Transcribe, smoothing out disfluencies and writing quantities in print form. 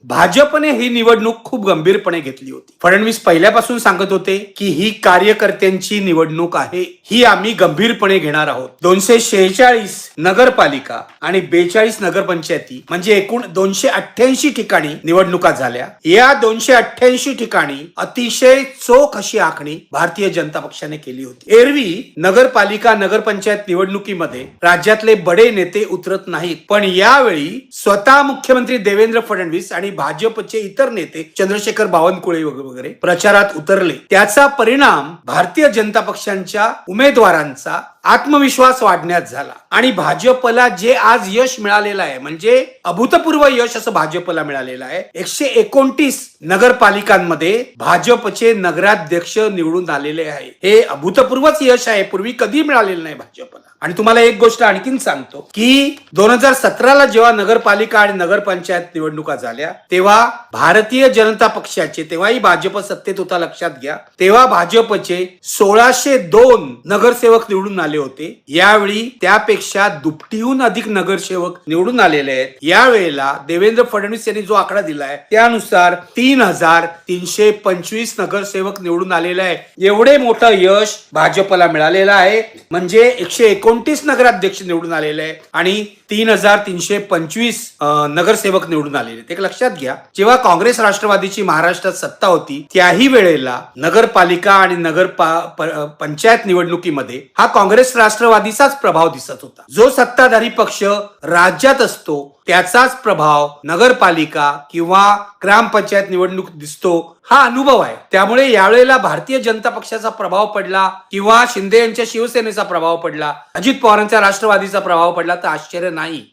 भाजपने ही निवडणूक खूप गंभीरपणे घेतली होती. फडणवीस पहिल्यापासून सांगत होते की ही कार्यकर्त्यांची निवडणूक आहे, ही आम्ही गंभीरपणे घेणार आहोत. 246 नगरपालिका आणि 42 नगरपंचायती म्हणजे एकूण 288 ठिकाणी निवडणुका झाल्या. या 288 ठिकाणी अतिशय चोख अशी आखणी भारतीय जनता पक्षाने केली होती. एरवी नगरपालिका नगरपंचायत निवडणुकीमध्ये राज्यातले बडे नेते उतरत नाहीत, पण यावेळी स्वतः मुख्यमंत्री देवेंद्र फडणवीस आणि भाजपचे इतर नेते चंद्रशेखर बावनकुळे वगैरे प्रचारात उतरले. त्याचा परिणाम भारतीय जनता पक्षाच्या उमेदवारांचा आत्मविश्वास वाढण्यात झाला आणि भाजपला जे आज यश मिळालेलं आहे म्हणजे अभूतपूर्व यश असं भाजपला मिळालेलं आहे. 129 नगरपालिकांमध्ये भाजपचे नगराध्यक्ष निवडून आलेले आहे. हे अभूतपूर्वच यश आहे, पूर्वी कधी मिळालेलं नाही भाजपला. आणि तुम्हाला एक गोष्ट आणखीन सांगतो की 2017ला जेव्हा नगरपालिका आणि नगरपंचायत निवडणुका झाल्या तेव्हा भारतीय जनता पक्षाचे, तेव्हाही भाजप सत्तेत होता लक्षात घ्या, तेव्हा भाजपचे 1602 नगरसेवक निवडून आले होते. यावेळी त्यापेक्षा दुपटीहून अधिक नगरसेवक निवडून आलेले आहेत. यावेळेला देवेंद्र फडणवीस यांनी जो आकडा दिलाय त्यानुसार 3325 नगरसेवक निवडून आलेले आहे. एवढे मोठं यश भाजपला मिळालेलं आहे. म्हणजे 129 नगराध्यक्ष निवडून आलेले आहे आणि 3325 नगरसेवक निवडून आलेले. ते लक्षात घ्या, जेव्हा काँग्रेस राष्ट्रवादीची महाराष्ट्रात सत्ता होती त्याही वेळेला नगरपालिका आणि पंचायत निवडणुकीमध्ये हा काँग्रेस राष्ट्रवादीचाच प्रभाव दिसत होता. जो सत्ताधारी पक्ष राज्यात असतो त्याचाच प्रभाव नगरपालिका किंवा ग्रामपंचायत निवडणूक दिसतो, हा अनुभव आहे. त्यामुळे यावेळेला भारतीय जनता पक्षाचा प्रभाव पडला किंवा शिंदे यांच्या शिवसेनेचा प्रभाव पडला, अजित पवारांच्या राष्ट्रवादीचा प्रभाव पडला तर आश्चर्य नाही.